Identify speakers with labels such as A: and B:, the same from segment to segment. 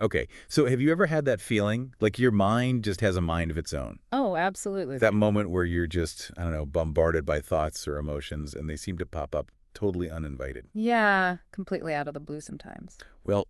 A: Okay, so have you ever had that feeling? Like your mind just has a mind of its own?
B: Oh, absolutely.
A: That moment where you're just, I don't know, bombarded by thoughts or emotions and they seem to pop up totally uninvited.
B: Yeah, completely out of the blue sometimes.
A: Well,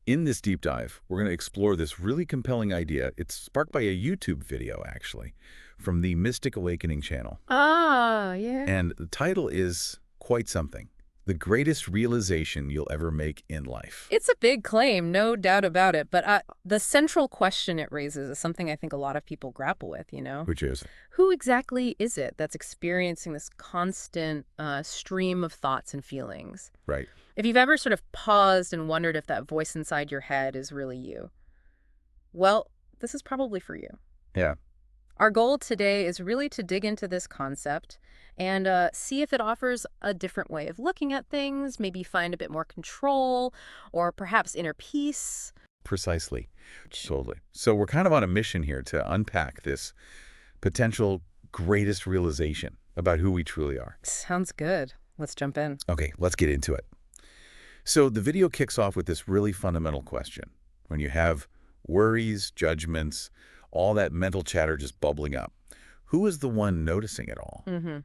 A: in this deep dive, we're going to explore this really compelling idea. It's sparked by a YouTube video, actually, from the Mystic Awakening channel.
B: Ah, yeah.
A: And the title is quite something. The greatest realization you'll ever make in life.
B: It's a big claim, no doubt about it. But the central question it raises is something I think a lot of people grapple with, you know?
A: Which is?
B: Who exactly is it that's experiencing this constant stream of thoughts and feelings?
A: Right.
B: If you've ever sort of paused and wondered if that voice inside your head is really you, well, this is probably for you.
A: Yeah.
B: Our goal today is really to dig into this concept and see if it offers a different way of looking at things, maybe find a bit more control or perhaps inner peace.
A: Precisely. Totally. So we're kind of on a mission here to unpack this potential greatest realization about who we truly are.
B: Sounds good. Let's jump in.
A: Okay, let's get into it. So the video kicks off with this really fundamental question. When you have worries, judgments, all that mental chatter just bubbling up, who is the one noticing it all?
B: Mm-hmm.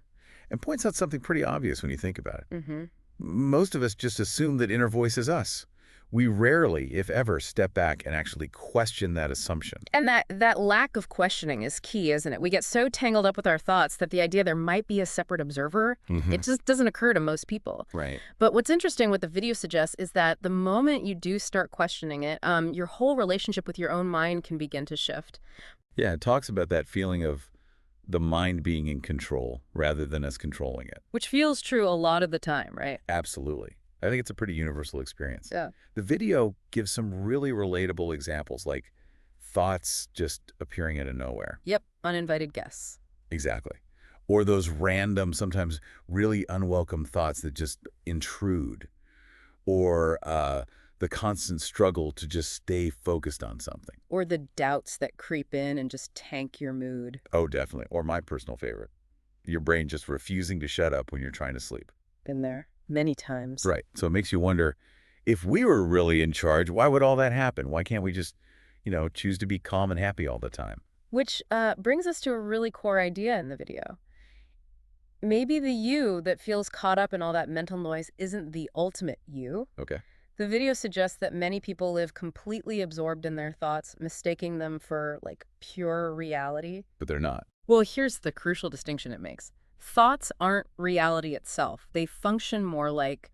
A: And points out something pretty obvious when you think about it.
B: Mm-hmm.
A: Most of us just assume that inner voice is us. We rarely, if ever, step back and actually question that assumption.
B: And that lack of questioning is key, isn't it? We get so tangled up with our thoughts that the idea there might be a separate observer, it just doesn't occur to most people.
A: Right.
B: But what's interesting, what the video suggests, is that the moment you do start questioning it, your whole relationship with your own mind can begin to shift.
A: Yeah, it talks about that feeling of the mind being in control rather than us controlling it.
B: Which feels true a lot of the time, right?
A: Absolutely. I think it's a pretty universal experience.
B: Yeah.
A: The video gives some really relatable examples, like thoughts just appearing out of nowhere.
B: Yep, uninvited guests.
A: Exactly. Or those random, sometimes really unwelcome thoughts that just intrude. Or the constant struggle to just stay focused on something.
B: Or the doubts that creep in and just tank your mood.
A: Oh, definitely. Or my personal favorite, your brain just refusing to shut up when you're trying to sleep.
B: Been there many times.
A: Right. So it makes you wonder, if we were really in charge, why would all that happen? Why can't we just, choose to be calm and happy all the time?
B: Which brings us to a really core idea in the video. Maybe the you that feels caught up in all that mental noise isn't the ultimate you.
A: Okay.
B: The video suggests that many people live completely absorbed in their thoughts, mistaking them for, like, pure reality.
A: But they're not.
B: Well, here's the crucial distinction it makes. Thoughts aren't reality itself. They function more like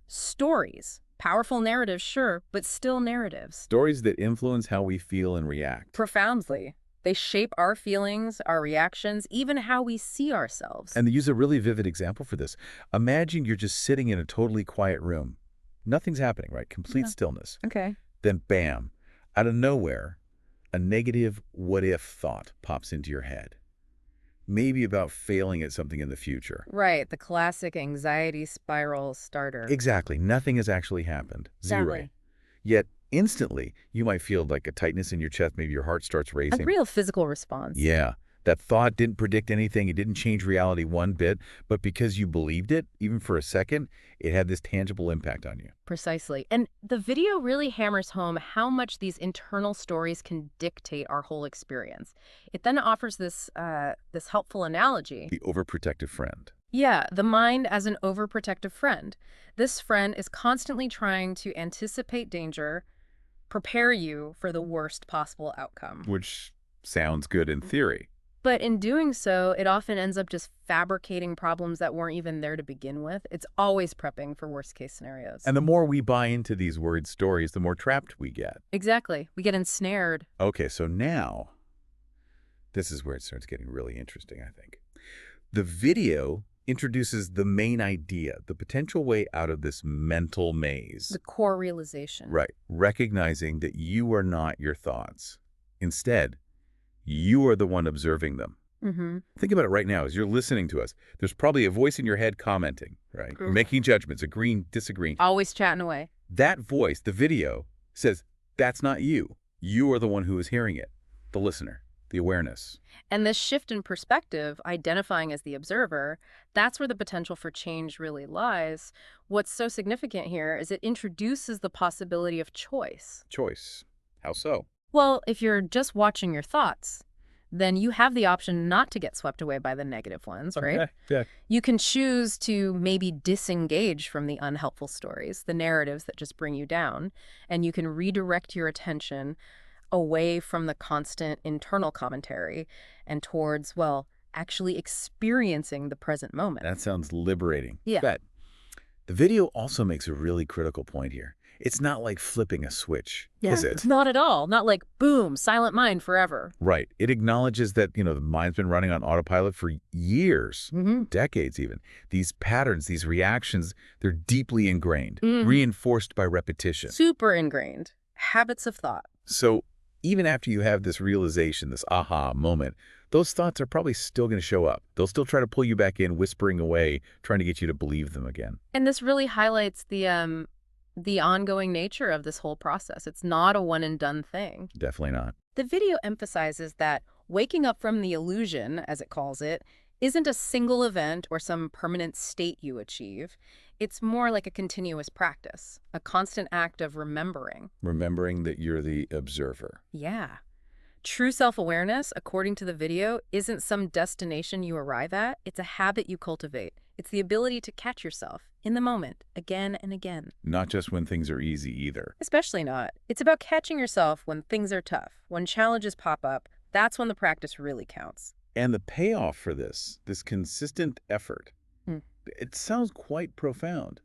B: stories. Powerful narratives, sure, but still narratives.
A: Stories that influence how we feel and react.
B: Profoundly. They shape our feelings, our reactions, even how we see ourselves.
A: And they use a really vivid example for this. Imagine you're just sitting in a totally quiet room. Nothing's happening, right? Complete stillness.
B: Okay.
A: Then bam, out of nowhere, a negative what-if thought pops into your head. Maybe about failing at something in the future.
B: Right, the classic anxiety spiral starter.
A: Exactly. Nothing has actually happened. Zero.
B: Exactly.
A: Yet instantly, you might feel like a tightness in your chest. Maybe your heart starts racing.
B: A real physical response.
A: Yeah. That thought didn't predict anything. It didn't change reality one bit. But because you believed it, even for a second, it had this tangible impact on you.
B: Precisely. And the video really hammers home how much these internal stories can dictate our whole experience. It then offers this helpful analogy.
A: The overprotective friend.
B: Yeah, the mind as an overprotective friend. This friend is constantly trying to anticipate danger, prepare you for the worst possible outcome.
A: Which sounds good in theory.
B: But in doing so, it often ends up just fabricating problems that weren't even there to begin with. It's always prepping for worst-case scenarios.
A: And the more we buy into these word stories, the more trapped we get.
B: Exactly. We get ensnared.
A: Okay, so now, this is where it starts getting really interesting, I think. The video introduces the main idea, the potential way out of this mental maze.
B: The core realization.
A: Right. Recognizing that you are not your thoughts. Instead, you are the one observing them.
B: Mm-hmm.
A: Think about it right now. As you're listening to us, there's probably a voice in your head commenting, right? Making judgments, agreeing, disagreeing.
B: Always chatting away.
A: That voice, the video, says, that's not you. You are the one who is hearing it, the listener, The awareness.
B: And this shift in perspective, identifying as the observer, that's where the potential for change really lies. What's so significant here is it introduces the possibility of choice.
A: Choice. How so?
B: Well, if you're just watching your thoughts, then you have the option not to get swept away by the negative ones, right?
A: Okay. Yeah.
B: You can choose to maybe disengage from the unhelpful stories, the narratives that just bring you down, and you can redirect your attention away from the constant internal commentary and towards, well, actually experiencing the present moment.
A: That sounds liberating.
B: Yeah.
A: Bet. The video also makes a really critical point here. It's not like flipping a switch, is it?
B: Not at all. Not like, boom, silent mind forever.
A: Right. It acknowledges that, the mind's been running on autopilot for years,
B: Mm-hmm.
A: decades even. These patterns, these reactions, they're deeply ingrained,
B: Mhm.
A: reinforced by repetition.
B: Super ingrained. Habits of thought.
A: So even after you have this realization, this aha moment, those thoughts are probably still going to show up. They'll still try to pull you back in, whispering away, trying to get you to believe them again.
B: And this really highlights the ongoing nature of this whole process. It's not a one and done thing.
A: Definitely not.
B: The video emphasizes that waking up from the illusion, as it calls it, isn't a single event or some permanent state you achieve. It's more like a continuous practice, a constant act of remembering.
A: Remembering that you're the observer.
B: Yeah. True self-awareness, according to the video, isn't some destination you arrive at. It's a habit you cultivate. It's the ability to catch yourself in the moment, again and again.
A: Not just when things are easy either.
B: Especially not. It's about catching yourself when things are tough, when challenges pop up. That's when the practice really counts.
A: And the payoff for this consistent effort,
B: Hmm.
A: it sounds quite profound.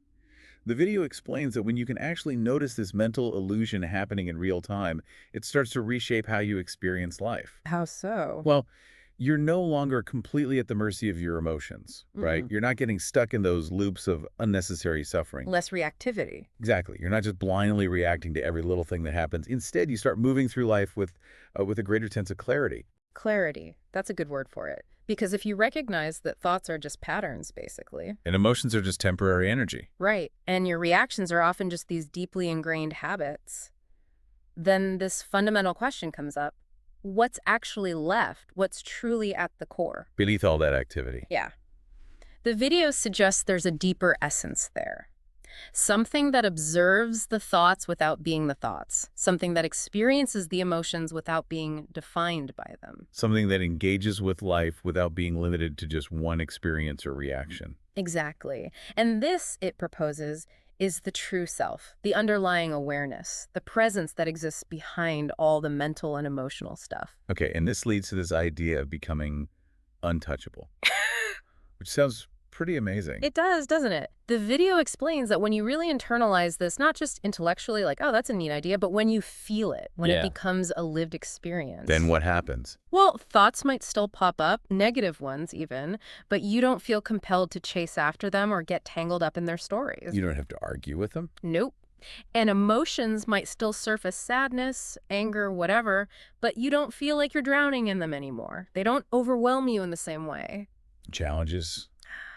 A: The video explains that when you can actually notice this mental illusion happening in real time, it starts to reshape how you experience life.
B: How so?
A: Well, you're no longer completely at the mercy of your emotions, right?
B: Mm-mm.
A: You're not getting stuck in those loops of unnecessary suffering.
B: Less reactivity.
A: Exactly. You're not just blindly reacting to every little thing that happens. Instead, you start moving through life with a greater sense of clarity.
B: Clarity. That's a good word for it. Because if you recognize that thoughts are just patterns, basically.
A: And emotions are just temporary energy.
B: Right. And your reactions are often just these deeply ingrained habits. Then this fundamental question comes up. What's actually left? What's truly at the core?
A: Beneath all that activity.
B: Yeah. The video suggests there's a deeper essence there. Something that observes the thoughts without being the thoughts. Something that experiences the emotions without being defined by them.
A: Something that engages with life without being limited to just one experience or reaction.
B: Exactly. And this, it proposes, is the true self, the underlying awareness, the presence that exists behind all the mental and emotional stuff.
A: Okay, and this leads to this idea of becoming untouchable, which sounds pretty amazing.
B: It does, doesn't it? The video explains that when you really internalize this, not just intellectually, like, oh, that's a neat idea, but when you feel it, when it becomes a lived experience.
A: Then what happens?
B: Well, thoughts might still pop up, negative ones even, but you don't feel compelled to chase after them or get tangled up in their stories.
A: You don't have to argue with them?
B: Nope. And emotions might still surface sadness, anger, whatever, but you don't feel like you're drowning in them anymore. They don't overwhelm you in the same way.
A: Challenges?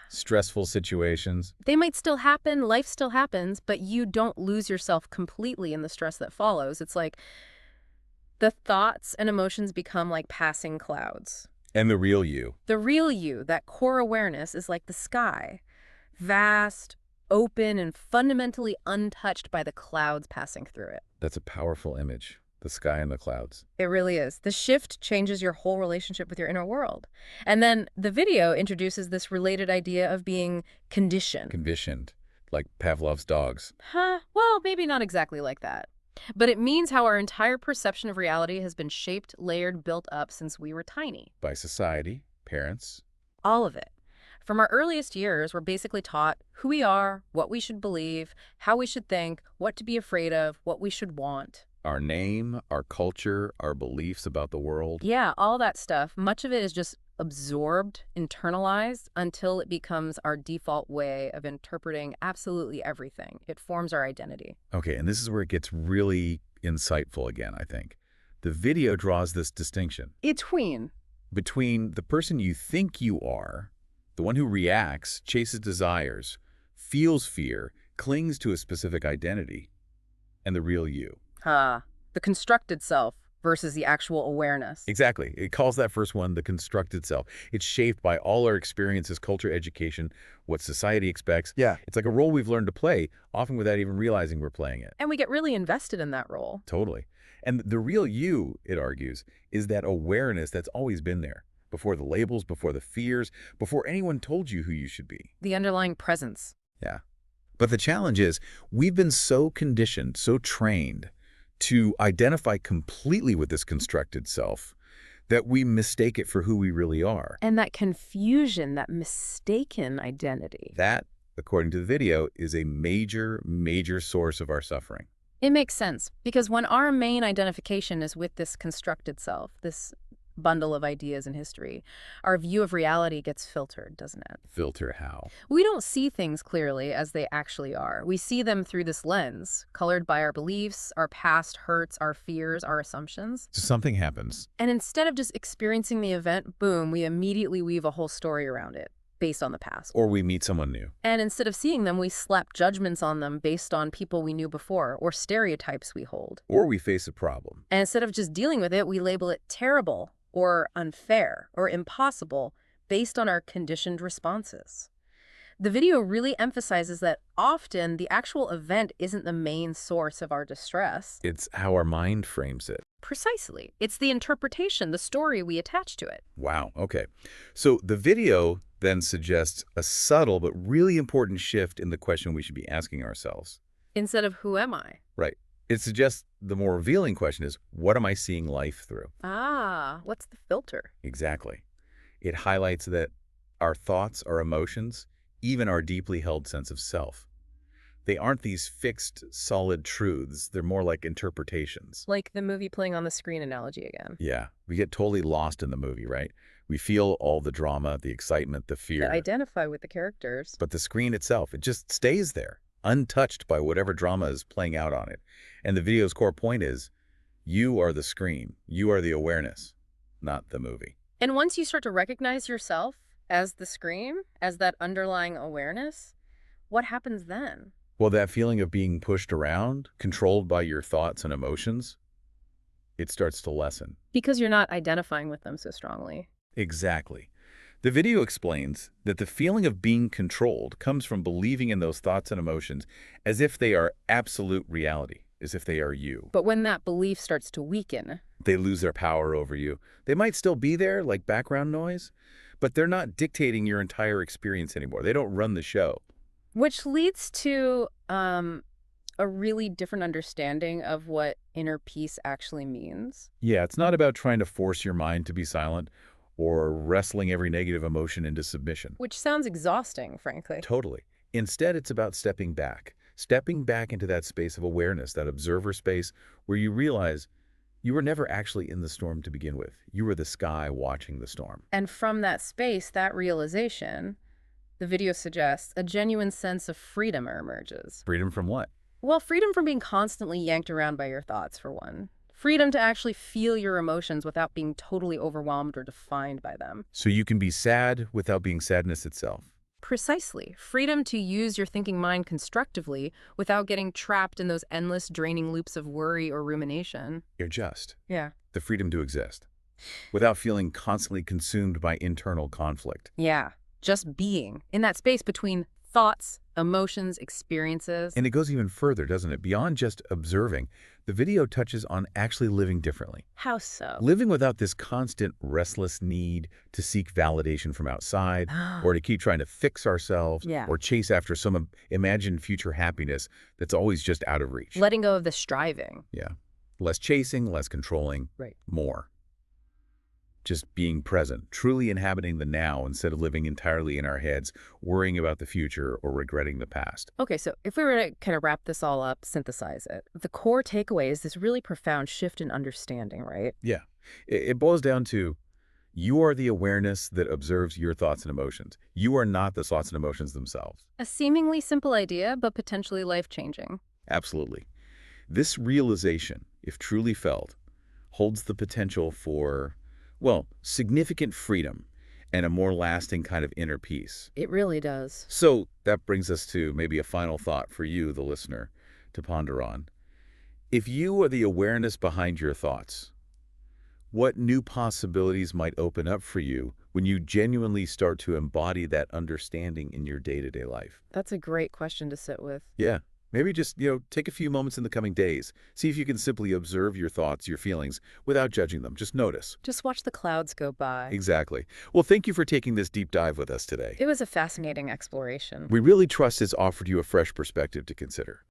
A: Stressful situations?
B: They might still happen, life still happens, but you don't lose yourself completely in the stress that follows. It's like the thoughts and emotions become like passing clouds.
A: And the real you?
B: The real you, that core awareness, is like the sky. Vast, open, and fundamentally untouched by the clouds passing through it.
A: That's a powerful image. The sky and the clouds.
B: It really is. The shift changes your whole relationship with your inner world. And then the video introduces this related idea of being conditioned.
A: Conditioned. Like Pavlov's dogs.
B: Well, maybe not exactly like that. But it means how our entire perception of reality has been shaped, layered, built up since we were tiny.
A: By society, parents.
B: All of it. From our earliest years, we're basically taught who we are, what we should believe, how we should think, what to be afraid of, what we should want.
A: Our name, our culture, our beliefs about the world.
B: Yeah, all that stuff. Much of it is just absorbed, internalized, until it becomes our default way of interpreting absolutely everything. It forms our identity.
A: Okay, and this is where it gets really insightful again, I think. The video draws this distinction between the person you think you are, the one who reacts, chases desires, feels fear, clings to a specific identity, and the real you.
B: The constructed self, versus the actual awareness.
A: Exactly. It calls that first one the constructed self. It's shaped by all our experiences, culture, education, what society expects.
C: Yeah.
A: It's like a role we've learned to play, often without even realizing we're playing it.
B: And we get really invested in that role.
A: Totally. And the real you, it argues, is that awareness that's always been there. Before the labels, before the fears, before anyone told you who you should be.
B: The underlying presence.
A: Yeah. But the challenge is, we've been so conditioned, so trained to identify completely with this constructed self that we mistake it for who we really are.
B: And that confusion, that mistaken identity.
A: That, according to the video, is a major, major source of our suffering.
B: It makes sense, because when our main identification is with this constructed self, this bundle of ideas and history, our view of reality gets filtered, doesn't it?
A: Filter how?
B: We don't see things clearly as they actually are. We see them through this lens, colored by our beliefs, our past hurts, our fears, our assumptions.
A: So something happens.
B: And instead of just experiencing the event, boom, we immediately weave a whole story around it, based on the past.
A: Or we meet someone new.
B: And instead of seeing them, we slap judgments on them based on people we knew before, or stereotypes we hold.
A: Or we face a problem.
B: And instead of just dealing with it, we label it terrible, or unfair, or impossible, based on our conditioned responses. The video really emphasizes that often the actual event isn't the main source of our distress.
A: It's how our mind frames it.
B: Precisely. It's the interpretation, the story we attach to it.
A: Wow, okay. So the video then suggests a subtle but really important shift in the question we should be asking ourselves.
B: Instead of, who am I?
A: Right. It suggests the more revealing question is, what am I seeing life through?
B: Ah, what's the filter?
A: Exactly. It highlights that our thoughts, our emotions, even our deeply held sense of self, they aren't these fixed, solid truths. They're more like interpretations.
B: Like the movie playing on the screen analogy again.
A: Yeah, we get totally lost in the movie, right? We feel all the drama, the excitement, the fear.
B: That identify with the characters.
A: But the screen itself, it just stays there, untouched by whatever drama is playing out on it. And the video's core point is, you are the screen. You are the awareness, not the movie.
B: And once you start to recognize yourself as the scream, as that underlying awareness, what happens then?
A: Well, that feeling of being pushed around, controlled by your thoughts and emotions, it starts to lessen.
B: Because you're not identifying with them so strongly.
A: Exactly. The video explains that the feeling of being controlled comes from believing in those thoughts and emotions as if they are absolute reality, as if they are you.
B: But when that belief starts to weaken,
A: They lose their power over you. They might still be there, like background noise, but they're not dictating your entire experience anymore. They don't run the show.
B: which leads to a really different understanding of what inner peace actually means.
A: Yeah, it's not about trying to force your mind to be silent or wrestling every negative emotion into submission.
B: Which sounds exhausting, frankly.
A: Totally. Instead, it's about stepping back into that space of awareness, that observer space where you realize you were never actually in the storm to begin with. You were the sky watching the storm.
B: And from that space, that realization, the video suggests a genuine sense of freedom emerges.
A: Freedom from what?
B: Well, freedom from being constantly yanked around by your thoughts, for one. Freedom to actually feel your emotions without being totally overwhelmed or defined by them.
A: So you can be sad without being sadness itself.
B: Precisely. Freedom to use your thinking mind constructively without getting trapped in those endless draining loops of worry or rumination.
A: You're just
B: Yeah.
A: the freedom to exist without feeling constantly consumed by internal conflict.
B: Yeah. Just being in that space between thoughts, emotions, experiences.
A: And it goes even further, doesn't it? Beyond just observing, the video touches on actually living differently.
B: How so?
A: Living without this constant restless need to seek validation from outside or to keep trying to fix ourselves
B: Yeah.
A: or chase after some imagined future happiness that's always just out of reach.
B: Letting go of the striving.
A: Yeah. Less chasing, less controlling,
B: Right.
A: more. Just being present, truly inhabiting the now instead of living entirely in our heads, worrying about the future or regretting the past.
B: Okay, so if we were to kind of wrap this all up, synthesize it, the core takeaway is this really profound shift in understanding, right?
A: Yeah. It boils down to, you are the awareness that observes your thoughts and emotions. You are not the thoughts and emotions themselves.
B: A seemingly simple idea, but potentially life-changing.
A: Absolutely. This realization, if truly felt, holds the potential for, well, significant freedom and a more lasting kind of inner peace.
B: It really does.
A: So that brings us to maybe a final thought for you, the listener, to ponder on. If you are the awareness behind your thoughts, What new possibilities might open up for you when you genuinely start to embody that understanding in your day-to-day life?
B: That's a great question to sit with.
A: Yeah. Maybe just, take a few moments in the coming days. See if you can simply observe your thoughts, your feelings, without judging them. Just notice.
B: Just watch the clouds go by.
A: Exactly. Well, thank you for taking this deep dive with us today.
B: It was a fascinating exploration.
A: We really trust it's offered you a fresh perspective to consider.